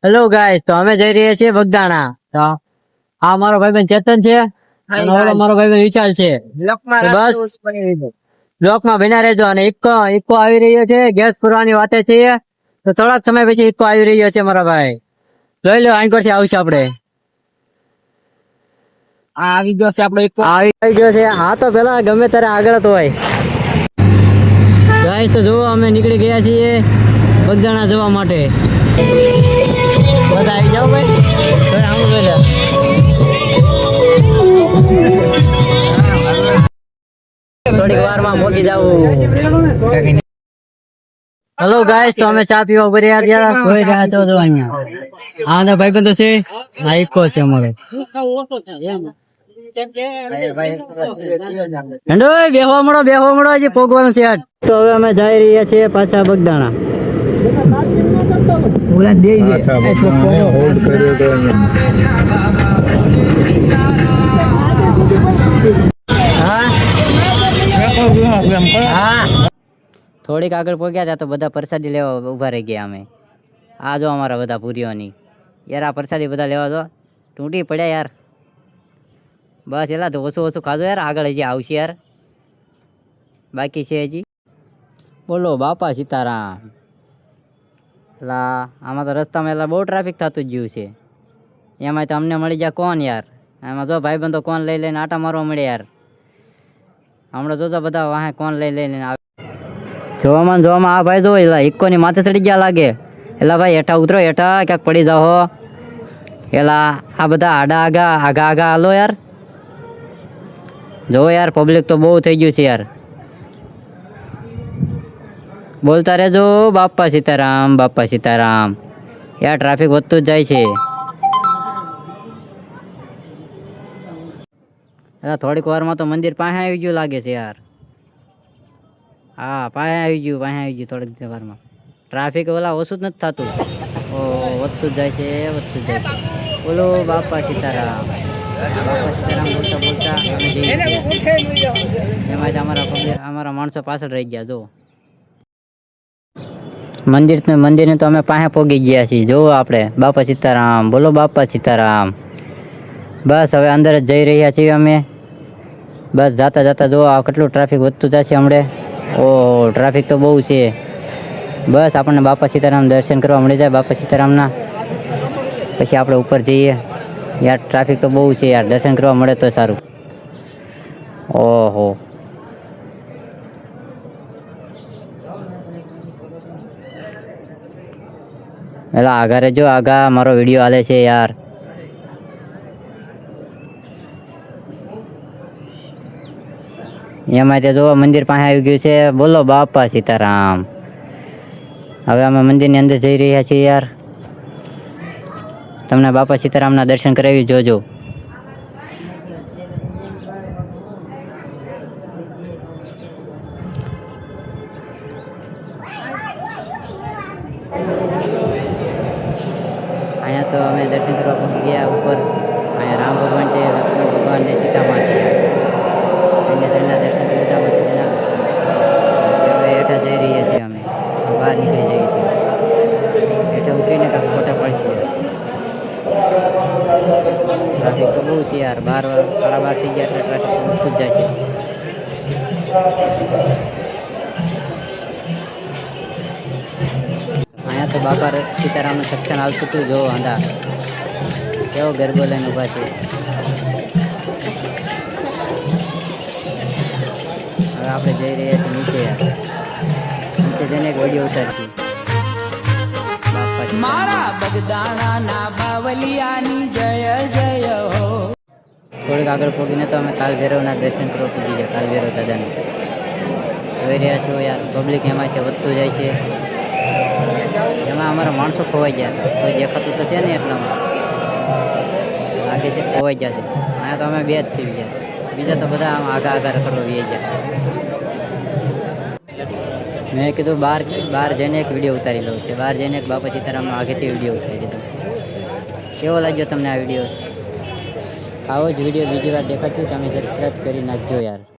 Hello guys, તો અમે જઈ રહ્યા છીએ બગદાણા. તો આ મારો ભાઈબંધ ચેતન છે અને ઓલો મારો ભાઈબંધ વિશાલ છે. બસ બ્લોકમાં બન્યા રહેજો. અને ઇકો આવી રહ્યો છે, ગેસ પુરવાની વાતે છીએ. તો થોડાક સમય પછી ઇકો આવી રહ્યો છે મારા ભાઈ. લઈ લો, આંકોર થી આવશે આપણે. આવી ગયો છે આપણો ઇકો. આવી ગયો છે. હા, તો પેલા ગમે ત્યારે આગળ તો હોય. ગાઈસ, તો જુઓ અમે નીકળી ગયા છીએ બગદાણા જવા માટે. બધા આવી જાઓ ભાઈ. આમ જોઈ લે. થોડીક વારમાં પહોંચી જાવું. હેલો ગાઈસ, તો અમે ચા પીવા ઉભી રહ્યા હતા. જોઈ રહ્યા છો જો અહીંયા. આ ના ભાઈબંધો છે, આ ઇકો છે અમારો. હેંડો બેહવા મળો હજી પોગવાનું છે આજ. તો હવે અમે જઈ રહ્યા છીએ પાછા બગદાણા. થોડીક આગળ પહોંચ્યા હતા તો બધા પ્રસાદી લેવા ઉભા રહી ગયા અમે. આ જો અમારા બધા પૂરીઓની યાર, આ પ્રસાદી બધા લેવા જો તૂટી પડ્યા યાર. બસ એલા તો ઓછું ખાધો યાર, આગળ હજી આવશે યાર, બાકી છે હજી. બોલો બાપા સીતારામ. એલા આમાં તો રસ્તામાં એલા બહુ ટ્રાફિક થતું જ ગયું છે. એમાં તો અમને મળી જાય કોણ યાર. એમાં જો ભાઈબંધો કોણ લઈ લઈને આટા મારવા મળે યાર. હમણાં જોજો બધા વાહે કોણ લઈ લઈને આવે. જોવામાં આ ભાઈ જો એલા ઇકોની માથે ચડી ગયા લાગે. એલા ભાઈ હેઠા ઉતરો, હેઠા ક્યાંક પડી જાઓ. એલા આ બધા આગા હાલો યાર. જો યાર પબ્લિક તો બહુ થઈ ગયું છે યાર. બોલતા રહેજો બાપા સીતારામ, બાપા સીતારામ. યાર ટ્રાફિક વધતું જ જાય છે. એટલે થોડીક વારમાં તો મંદિર પાસે આવી ગયું લાગે છે યાર. હા, પાસે આવી ગયું થોડીક વારમાં. ટ્રાફિક ઓલા ઓછું જ નથી થતું. ઓ વધતું જ જાય છે. બોલો બાપા સીતારામ. બાપા સીતારામ બોલતા અમે જઈએ છીએ. એમાં જ અમારા માણસો પાછળ રહી ગયા. જો મંદિરને તો અમે પાસે પહોંચી ગયા છીએ. જો આપણે બાપા સીતારામ, બોલો બાપા સીતારામ. બસ હવે અંદર જ જઈ રહ્યા છીએ અમે. બસ જાતા જો આ કેટલું ટ્રાફિક વધતું જશે હમણે. ઓ ટ્રાફિક તો બહુ છે. બસ આપણને બાપા સીતારામ દર્શન કરવા મળી જાય બાપા સીતારામના, પછી આપણે ઉપર જઈએ. યાર ટ્રાફિક તો બહુ છે યાર, દર્શન કરવા મળે તો સારું. ઓહો, એલા આગળ જો આગા મારો વિડીયો હાલે છે યાર. એમાં તે જો મંદિર પાસે આવી ગયું છે. બોલો બાપા સીતારામ. હવે અમે મંદિરની અંદર જઈ રહ્યા છીએ યાર. તમને બાપા સીતારામના દર્શન કરાવી જોજો. અહીંયા તો અમે દર્શન કરવા પહોંચી ગયા ઉપર. અહીંયા રામ ભગવાન છે, લક્ષ્મણ ભગવાન ને સીતામાં છે. તેના દર્શન કરી લીધા પછી હવે હેઠા જઈ રહ્યા છીએ અમે. બહાર નીકળી જઈએ છીએ. હેઠા ઉતરીને કાંઈક ફોટા પડશે. ટ્રાફિક તો બહુ છે યાર. 12 થઈ ગયા એટલે ટ્રાફિક વધતું જ જાય છે. અહીંયા તો બાપા સીતારામનું સક્ષન આવતું હતું. જો આંધા કેવો ગરબો લઈને ઊભા છે. હવે આપણે જઈ રહ્યા છીએ નીચે યાર. નીચે જઈને એક વિડીયો ઉતારશું. મારા બગદાણાના બાવલિયાની જય જય હો. થોડીક આગળ પહોંચીને તો અમે કાલ ભૈરવના દર્શન કરવા પહોંચી ગયા. કાલ ભૈરવ દાદાને જોઈ રહ્યા છો યાર. પબ્લિક એમાંથી વધતું જાય છે. એમાં અમારા માણસો ખોવાઈ ગયા. કોઈ દેખાતું તો છે ને એટલામાં લાગે છે ખોવાઈ ગયા છે. અહીંયા તો અમે બે જ છીએ ગયા. બીજા તો બધા આમ આગા રખડવા વી ગયા. મેં કીધું બહાર જઈને એક વિડીયો ઉતારી લઉં. તે બહાર જઈને એક બાપા સીતારામનો આગેથી વિડીયો ઉતારી દીધો. કેવો લાગ્યો તમને આ વિડીયો? આવો જ વિડીયો બીજી વાર દેખાશું તમે સબસ્ક્રાઈબ કરી નાખજો યાર.